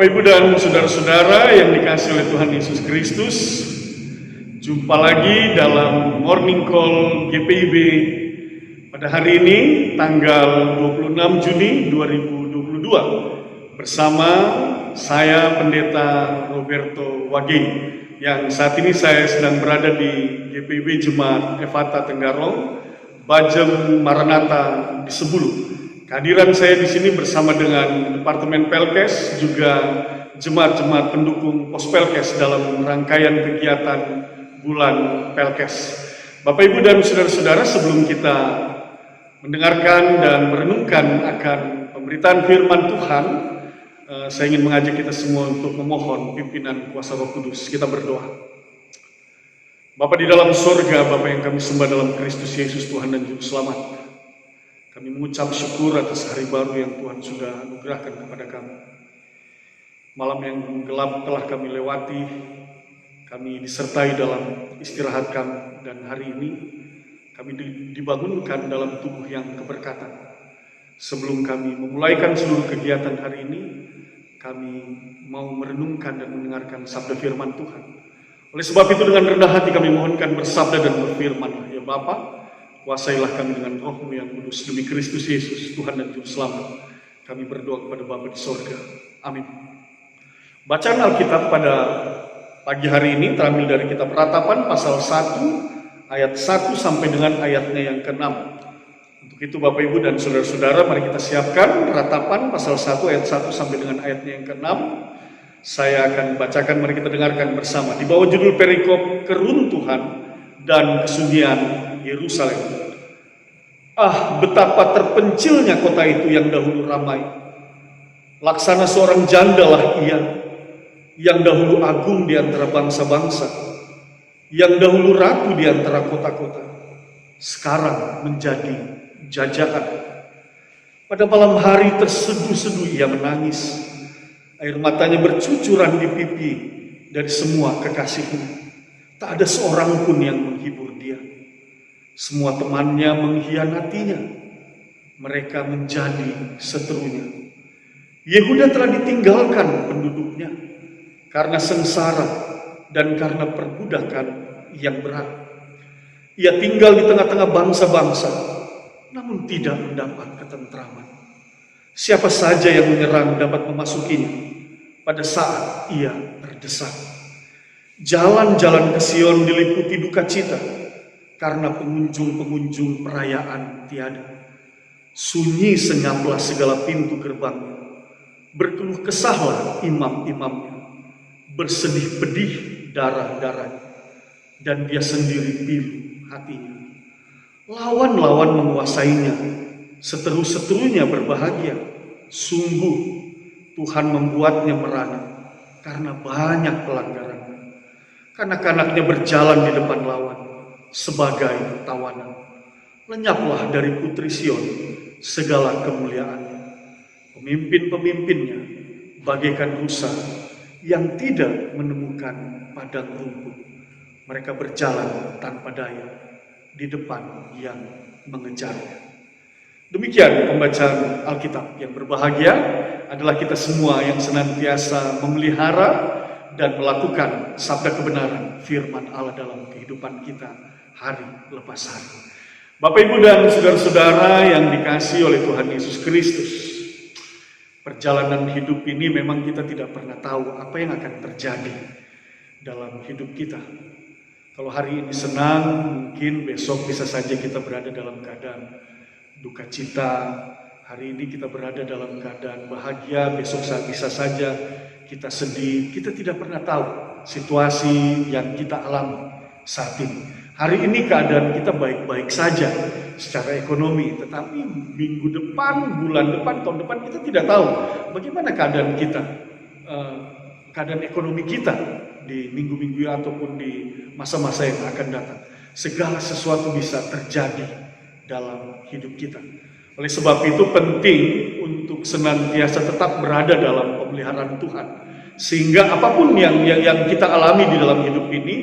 Bapak, Ibu, dan saudara-saudara yang dikasihi oleh Tuhan Yesus Kristus, jumpa lagi dalam Morning Call GPIB pada hari ini, tanggal 26 Juni 2022, bersama saya Pendeta Roberto Wage, yang saat ini saya sedang berada di GPIB Jemaat Efata Tenggarong, Bajem Maranatha di Sebulu. Kehadiran saya di sini bersama dengan Departemen Pelkes, juga jemaat-jemaat pendukung Pos Pelkes dalam rangkaian kegiatan Bulan Pelkes. Bapak, Ibu, dan saudara-saudara, sebelum kita mendengarkan dan merenungkan akan pemberitaan firman Tuhan, saya ingin mengajak kita semua untuk memohon pimpinan kuasa Roh Kudus. Kita berdoa. Bapa di dalam sorga, Bapa yang kami sembah dalam Kristus Yesus, Tuhan dan Juru Selamat, kami mengucap syukur atas hari baru yang Tuhan sudah anugerahkan kepada kami. Malam yang gelap telah kami lewati, kami disertai dalam istirahat kami, dan hari ini kami dibangunkan dalam tubuh yang keberkatan. Sebelum kami memulaikan seluruh kegiatan hari ini, kami mau merenungkan dan mendengarkan sabda firman Tuhan. Oleh sebab itu, dengan rendah hati kami mohonkan bersabda dan berfirman. Ya Bapa, kuasailah kami dengan Roh-Mu yang kudus, demi Kristus Yesus, Tuhan dan Juru Selamat. Kami berdoa kepada Bapa di sorga. Amin. Bacaan Alkitab pada pagi hari ini terambil dari kitab Ratapan pasal 1 ayat 1 sampai dengan ayatnya yang ke-6. Untuk itu Bapak, Ibu, dan saudara-saudara, mari kita siapkan Ratapan pasal 1 ayat 1 sampai dengan ayatnya yang ke-6. Saya akan bacakan, mari kita dengarkan bersama. Di bawah judul perikop Keruntuhan dan Kesunyian Yerusalem. Ah, betapa terpencilnya kota itu yang dahulu ramai. Laksana seorang jandalah ia, yang dahulu agung di antara bangsa-bangsa, yang dahulu ratu di antara kota-kota, sekarang menjadi jajahan. Pada malam hari terseduh-seduh ia menangis, air matanya bercucuran di pipi dari semua kekasihnya. Tak ada seorang pun yang menghibur dia. Semua temannya mengkhianatinya. Mereka menjadi seterunya. Yehuda telah ditinggalkan penduduknya karena sengsara dan karena perbudakan yang berat. Ia tinggal di tengah-tengah bangsa-bangsa, namun tidak mendapat ketentraman. Siapa saja yang menyerang dapat memasukinya pada saat ia terdesak. Jalan-jalan ke Sion diliputi duka cita karena pengunjung-pengunjung perayaan tiada. Sunyi senyaplah segala pintu gerbangnya. Berkeluh kesahlah imam-imamnya. Bersedih pedih darah-darahnya. Dan dia sendiri pilu hatinya. Lawan-lawan menguasainya. Seteru-seterunya berbahagia. Sungguh Tuhan membuatnya merana karena banyak pelanggaran. Kanak-kanaknya berjalan di depan lawan sebagai tawanan. Lenyaplah dari putri Sion segala kemuliaannya. Pemimpin-pemimpinnya bagaikan rusa yang tidak menemukan padang rumput. Mereka berjalan tanpa daya di depan yang mengejarnya. Demikian pembacaan Alkitab. Yang berbahagia adalah kita semua yang senantiasa memelihara dan melakukan sabda kebenaran firman Allah dalam kehidupan kita hari lepas hari. Bapak, Ibu, dan saudara-saudara yang dikasihi oleh Tuhan Yesus Kristus, perjalanan hidup ini memang kita tidak pernah tahu apa yang akan terjadi dalam hidup kita. Kalau hari ini senang, mungkin besok bisa saja kita berada dalam keadaan duka cita. Hari ini kita berada dalam keadaan bahagia, besok bisa saja kita sedih. Kita tidak pernah tahu situasi yang kita alami saat ini. Hari ini keadaan kita baik-baik saja secara ekonomi, tetapi minggu depan, bulan depan, tahun depan kita tidak tahu bagaimana keadaan kita, keadaan ekonomi kita di minggu-minggu ataupun di masa-masa yang akan datang. Segala sesuatu bisa terjadi dalam hidup kita. Oleh sebab itu penting untuk senantiasa tetap berada dalam pemeliharaan Tuhan. Sehingga apapun yang kita alami di dalam hidup ini,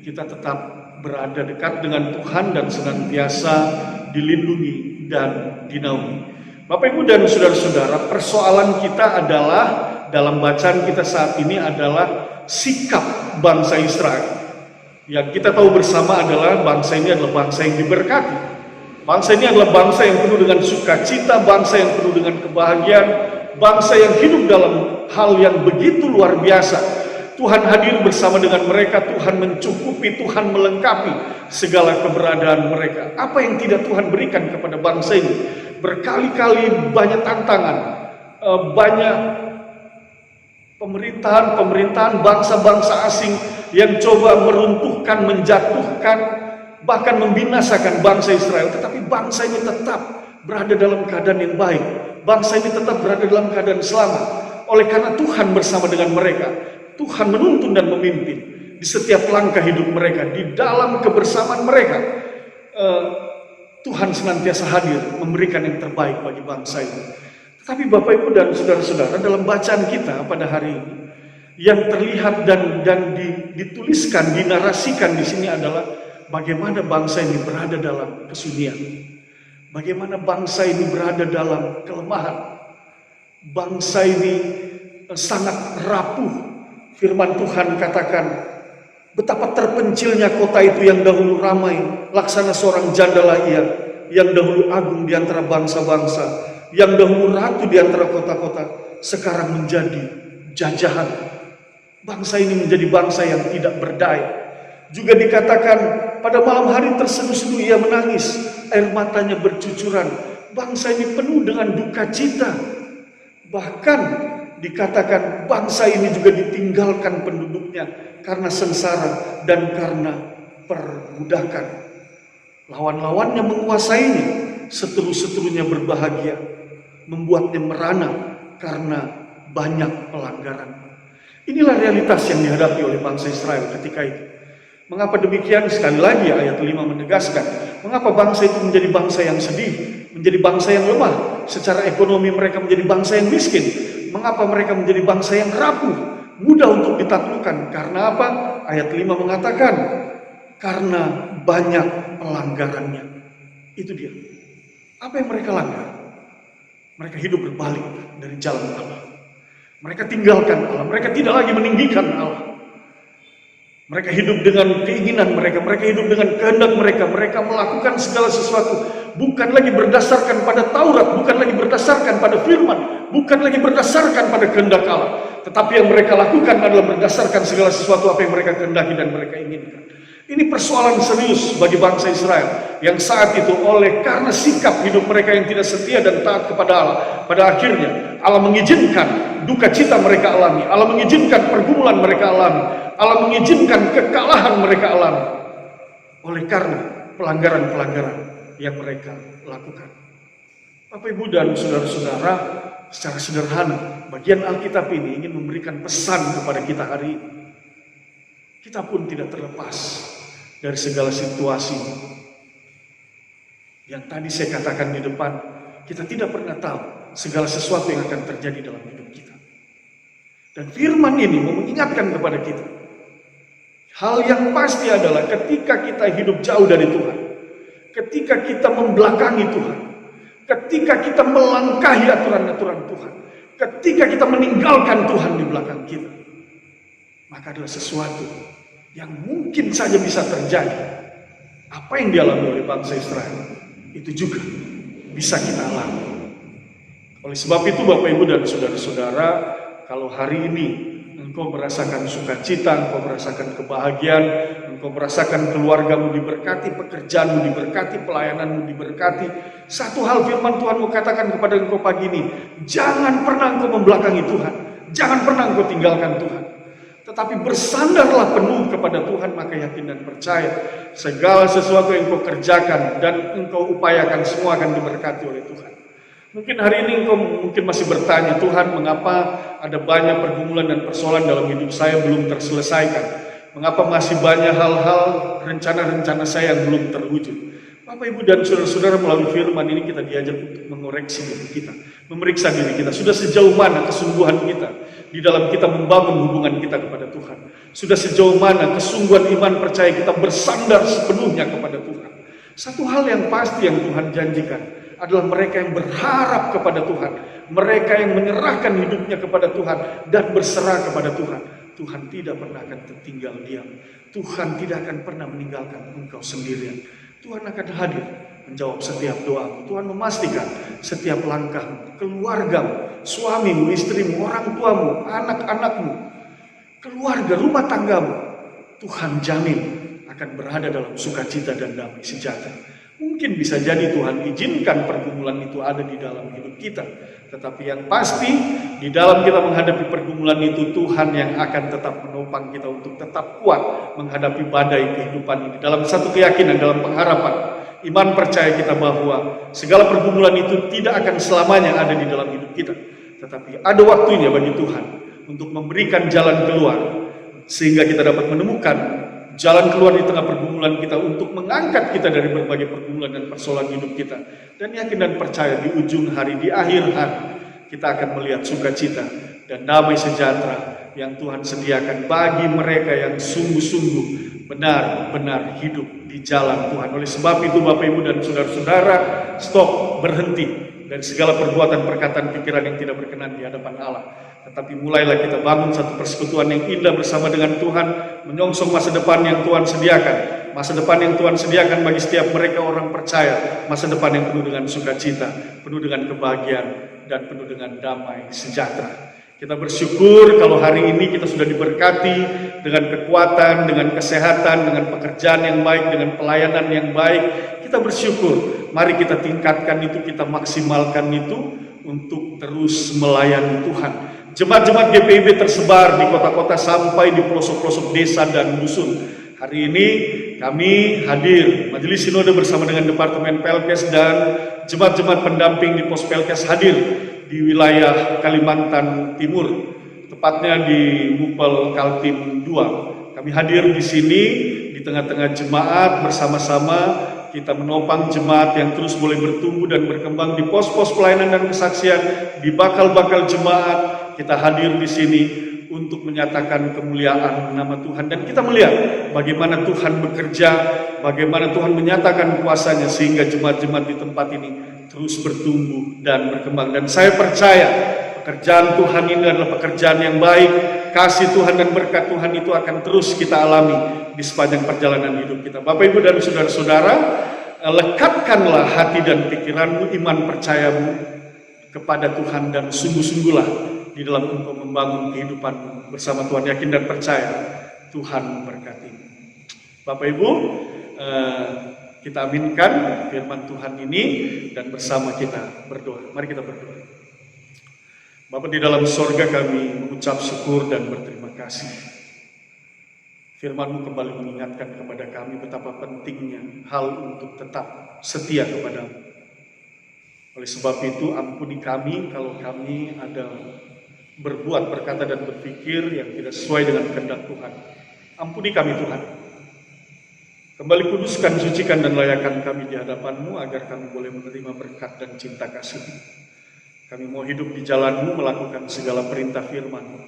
kita tetap berada dekat dengan Tuhan dan senantiasa dilindungi dan dinaungi. Bapak, Ibu, dan saudara-saudara, persoalan kita adalah dalam bacaan kita saat ini adalah sikap bangsa Israel. Yang kita tahu bersama adalah bangsa ini adalah bangsa yang diberkati. Bangsa ini adalah bangsa yang penuh dengan sukacita, bangsa yang penuh dengan kebahagiaan, bangsa yang hidup dalam hal yang begitu luar biasa. Tuhan hadir bersama dengan mereka, Tuhan mencukupi, Tuhan melengkapi segala keberadaan mereka. Apa yang tidak Tuhan berikan kepada bangsa ini? Berkali-kali banyak tantangan, banyak pemerintahan bangsa-bangsa asing yang coba meruntuhkan, menjatuhkan, bahkan membinasakan bangsa Israel. Tetapi bangsa ini tetap berada dalam keadaan yang baik. Bangsa ini tetap berada dalam keadaan selamat. Oleh karena Tuhan bersama dengan mereka. Tuhan menuntun dan memimpin di setiap langkah hidup mereka, di dalam kebersamaan mereka. Tuhan senantiasa hadir memberikan yang terbaik bagi bangsa ini. Tetapi Bapak Ibu dan saudara-saudara, dalam bacaan kita pada hari ini, yang terlihat dan dituliskan, dinarasikan di sini adalah bagaimana bangsa ini berada dalam kesunyian. Bagaimana bangsa ini berada dalam kelemahan. Bangsa ini sangat rapuh. Firman Tuhan katakan, betapa terpencilnya kota itu yang dahulu ramai, laksana seorang janda ia, yang dahulu agung di antara bangsa-bangsa, yang dahulu ratu di antara kota-kota, sekarang menjadi jajahan. Bangsa ini menjadi bangsa yang tidak berdaya. Juga dikatakan, pada malam hari terseduh-seduh ia menangis, air matanya bercucuran. Bangsa ini penuh dengan duka cita. Bahkan dikatakan bangsa ini juga ditinggalkan penduduknya karena sengsara dan karena perbudakan. Lawan-lawannya menguasainya, seteru-seterunya berbahagia, membuatnya merana karena banyak pelanggaran. Inilah realitas yang dihadapi oleh bangsa Israel ketika itu. Mengapa demikian? Sekali lagi ayat 5 menegaskan, mengapa bangsa itu menjadi bangsa yang sedih, menjadi bangsa yang lemah, secara ekonomi mereka menjadi bangsa yang miskin. Mengapa mereka menjadi bangsa yang rapuh, mudah untuk ditaklukkan? Karena apa? Ayat 5 mengatakan, karena banyak pelanggarannya. Itu dia. Apa yang mereka langgar? Mereka hidup berbalik dari jalan Allah. Mereka tinggalkan Allah. Mereka tidak lagi meninggikan Allah. Mereka hidup dengan keinginan mereka. Mereka hidup dengan kehendak mereka. Mereka melakukan segala sesuatu bukan lagi berdasarkan pada Taurat, bukan lagi berdasarkan pada firman, bukan lagi berdasarkan pada kehendak Allah. Tetapi yang mereka lakukan adalah berdasarkan segala sesuatu apa yang mereka kehendaki dan mereka inginkan. Ini persoalan serius bagi bangsa Israel yang saat itu oleh karena sikap hidup mereka yang tidak setia dan taat kepada Allah, pada akhirnya Allah mengizinkan duka cita mereka alami, Allah mengizinkan pergumulan mereka alami, Allah mengizinkan kekalahan mereka alami oleh karena pelanggaran-pelanggaran yang mereka lakukan. Bapak Ibu dan saudara-saudara, secara sederhana bagian Alkitab ini ingin memberikan pesan kepada kita hari ini. Kita pun tidak terlepas dari segala situasi yang tadi saya katakan di depan. Kita tidak pernah tahu segala sesuatu yang akan terjadi dalam hidup kita. Dan firman ini mengingatkan kepada kita, hal yang pasti adalah ketika kita hidup jauh dari Tuhan, ketika kita membelakangi Tuhan, ketika kita melangkahi aturan-aturan Tuhan, ketika kita meninggalkan Tuhan di belakang kita, maka adalah sesuatu yang mungkin saja bisa terjadi. Apa yang dialami oleh bangsa Israel itu juga bisa kita alami. Oleh sebab itu Bapak Ibu dan saudara-saudara, kalau hari ini engkau merasakan sukacita, engkau merasakan kebahagiaan, engkau merasakan keluargamu diberkati, pekerjaanmu diberkati, pelayananmu diberkati, satu hal firman Tuhan mau katakan kepada engkau pagi ini, jangan pernah engkau membelakangi Tuhan, jangan pernah engkau tinggalkan Tuhan, tetapi bersandarlah penuh kepada Tuhan, maka yakin dan percaya segala sesuatu yang engkau kerjakan dan engkau upayakan semua akan diberkati oleh Tuhan. Mungkin hari ini engkau mungkin masih bertanya, Tuhan, mengapa ada banyak pergumulan dan persoalan dalam hidup saya belum terselesaikan? Mengapa masih banyak hal-hal, rencana-rencana saya yang belum terwujud? Bapak Ibu dan saudara-saudara, melalui firman ini kita diajak untuk mengoreksi diri kita, memeriksa diri kita. Sudah sejauh mana kesungguhan kita di dalam kita membangun hubungan kita kepada Tuhan? Sudah sejauh mana kesungguhan iman percaya kita bersandar sepenuhnya kepada Tuhan? Satu hal yang pasti yang Tuhan janjikan, adalah mereka yang berharap kepada Tuhan, mereka yang menyerahkan hidupnya kepada Tuhan dan berserah kepada Tuhan. Tuhan tidak pernah akan tertinggal diam. Tuhan tidak akan pernah meninggalkan engkau sendirian. Tuhan akan hadir menjawab setiap doamu. Tuhan memastikan setiap langkahmu, keluargamu, suamimu, istrimu, orang tuamu, anak-anakmu, keluarga, rumah tanggamu, Tuhan jamin akan berada dalam sukacita dan damai sejahtera. Mungkin bisa jadi Tuhan izinkan pergumulan itu ada di dalam hidup kita. Tetapi yang pasti, di dalam kita menghadapi pergumulan itu, Tuhan yang akan tetap menopang kita untuk tetap kuat menghadapi badai kehidupan ini. Dalam satu keyakinan, dalam pengharapan, iman percaya kita bahwa segala pergumulan itu tidak akan selamanya ada di dalam hidup kita. Tetapi ada waktunya bagi Tuhan untuk memberikan jalan keluar, sehingga kita dapat menemukan jalan keluar di tengah pergumulan kita untuk mengangkat kita dari berbagai pergumulan dan persoalan hidup kita. Dan yakin dan percaya di ujung hari, di akhir hari, kita akan melihat sukacita dan damai sejahtera yang Tuhan sediakan bagi mereka yang sungguh-sungguh benar-benar hidup di jalan Tuhan. Oleh sebab itu Bapak Ibu dan saudara-saudara, stop, berhenti dari segala perbuatan, perkataan, pikiran yang tidak berkenan di hadapan Allah. Tetapi mulailah kita bangun satu persekutuan yang indah bersama dengan Tuhan, menyongsong masa depan yang Tuhan sediakan. Masa depan yang Tuhan sediakan bagi setiap mereka orang percaya. Masa depan yang penuh dengan sukacita, penuh dengan kebahagiaan, dan penuh dengan damai sejahtera. Kita bersyukur kalau hari ini kita sudah diberkati dengan kekuatan, dengan kesehatan, dengan pekerjaan yang baik, dengan pelayanan yang baik. Kita bersyukur, mari kita tingkatkan itu, kita maksimalkan itu untuk terus melayani Tuhan. Jemaat-jemaat GPIB tersebar di kota-kota sampai di pelosok-pelosok desa dan dusun. Hari ini kami hadir, Majelis Sinode bersama dengan Departemen Pelkes dan jemaat-jemaat pendamping di pos Pelkes hadir di wilayah Kalimantan Timur, tepatnya di Mupel Kaltim 2. Kami hadir di sini di tengah-tengah jemaat bersama-sama. Kita menopang jemaat yang terus boleh bertumbuh dan berkembang di pos-pos pelayanan dan kesaksian, di bakal-bakal jemaat. Kita hadir di sini untuk menyatakan kemuliaan nama Tuhan. Dan kita melihat bagaimana Tuhan bekerja, bagaimana Tuhan menyatakan kuasanya sehingga jemaat-jemaat di tempat ini terus bertumbuh dan berkembang. Dan saya percaya pekerjaan Tuhan ini adalah pekerjaan yang baik. Kasih Tuhan dan berkat Tuhan itu akan terus kita alami di sepanjang perjalanan hidup kita. Bapak, Ibu, dan saudara-saudara, lekatkanlah hati dan pikiranmu, iman percayamu kepada Tuhan, dan sungguh-sungguhlah di dalam engkau membangun kehidupanmu bersama Tuhan. Yakin dan percaya Tuhan memberkati. Bapak Ibu, kita aminkan firman Tuhan ini dan bersama kita berdoa. Mari kita berdoa. Bapa di dalam sorga, kami mengucap syukur dan berterima kasih. Firman-Mu kembali mengingatkan kepada kami betapa pentingnya hal untuk tetap setia kepadamu. Oleh sebab itu, ampuni kami kalau kami ada berbuat, berkata, dan berpikir yang tidak sesuai dengan kehendak Tuhan. Ampuni kami Tuhan. Kembali kuduskan, sucikan, dan layakan kami di hadapan-Mu agar kami boleh menerima berkat dan cinta kasih-Mu. Kami mau hidup di jalan-Mu, melakukan segala perintah firman-Mu.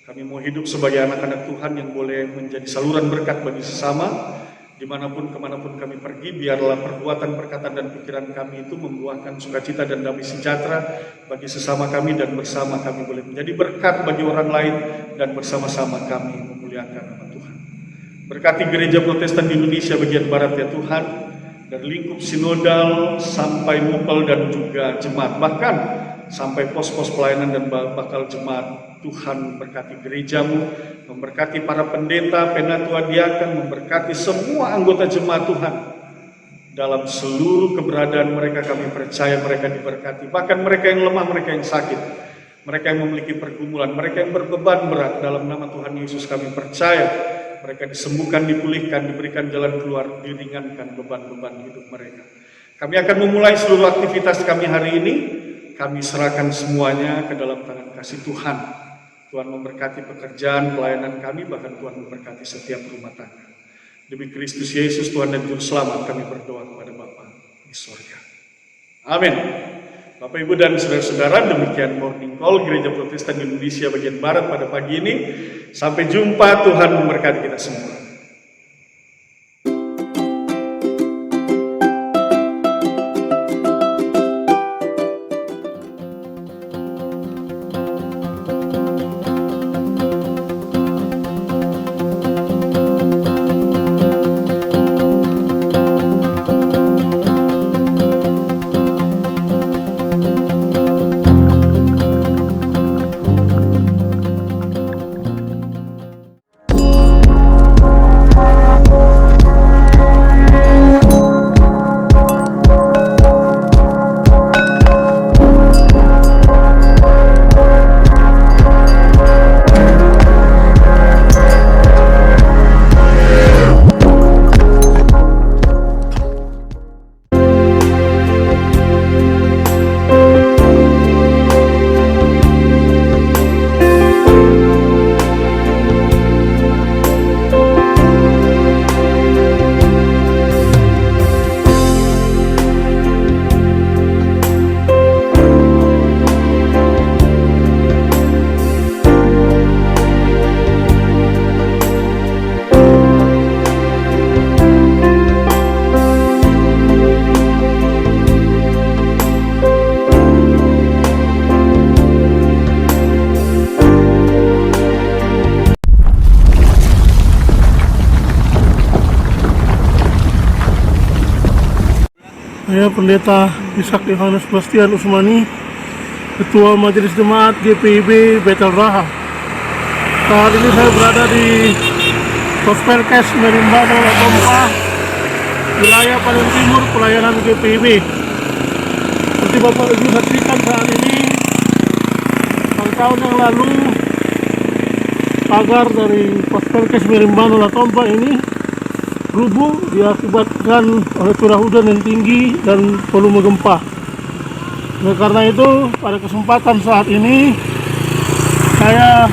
Kami mau hidup sebagai anak-anak Tuhan yang boleh menjadi saluran berkat bagi sesama. Dimanapun, kemanapun kami pergi, biarlah perbuatan, perkataan, dan pikiran kami itu membuahkan sukacita dan damai sejahtera bagi sesama kami, dan bersama kami boleh menjadi berkat bagi orang lain, dan bersama-sama kami memuliakan nama Tuhan. Berkati Gereja Protestan di Indonesia bagian Barat ya Tuhan, dari lingkup sinodal sampai Mupel dan juga jemaat, bahkan sampai pos-pos pelayanan dan bakal jemaat. Tuhan memberkati gereja-Mu, memberkati para pendeta, penatua, diaken, memberkati semua anggota jemaat Tuhan. Dalam seluruh keberadaan mereka kami percaya mereka diberkati. Bahkan mereka yang lemah, mereka yang sakit, mereka yang memiliki pergumulan, mereka yang berbeban berat, dalam nama Tuhan Yesus kami percaya mereka disembuhkan, dipulihkan, diberikan jalan keluar, diringankan beban-beban hidup mereka. Kami akan memulai seluruh aktivitas kami hari ini. Kami serahkan semuanya ke dalam tangan kasih Tuhan. Tuhan memberkati pekerjaan, pelayanan kami, bahkan Tuhan memberkati setiap rumah tangga. Demi Kristus Yesus Tuhan dan Juru Selamat kami berdoa kepada Bapa di sorga. Amin. Bapak, Ibu, dan saudara-saudara, demikian Morning Call Gereja Protestan Indonesia bagian Barat pada pagi ini. Sampai jumpa, Tuhan memberkati kita semua. Saya Pendeta Ishak Yohanes Bastian Usmani, Ketua Majelis Jemaat GPIB Betel Raha. Saat ini saya berada di Pospelkes Merimbano Latompa, wilayah paling timur pelayanan GPIB. Seperti Bapak Ibu saksikan saat ini, tahun yang lalu pagar dari Pospelkes Merimbano Latompa ini rubuh diakibatkan oleh curah hujan yang tinggi dan volume gempa. Oleh karena itu, pada kesempatan saat ini saya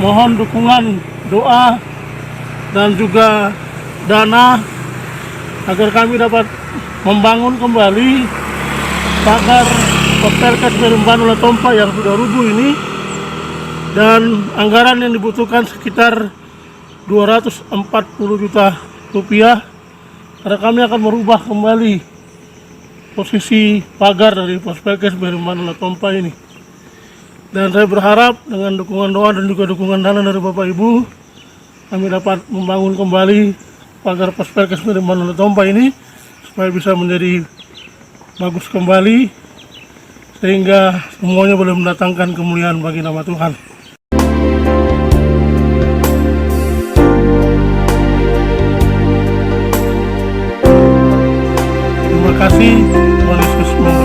mohon dukungan doa dan juga dana agar kami dapat membangun kembali pagar Pospelkes Merimbano Latompa yang sudah rubuh ini, dan anggaran yang dibutuhkan sekitar 240 juta rupiah, karena kami akan merubah kembali posisi pagar dari Pospelkes Merimbano Latompa ini. Dan saya berharap dengan dukungan doa dan juga dukungan dana dari Bapak Ibu, kami dapat membangun kembali pagar Pospelkes Merimbano Latompa ini supaya bisa menjadi bagus kembali, sehingga semuanya boleh mendatangkan kemuliaan bagi nama Tuhan. Terima kasih, Tuhan Yesus memberkati.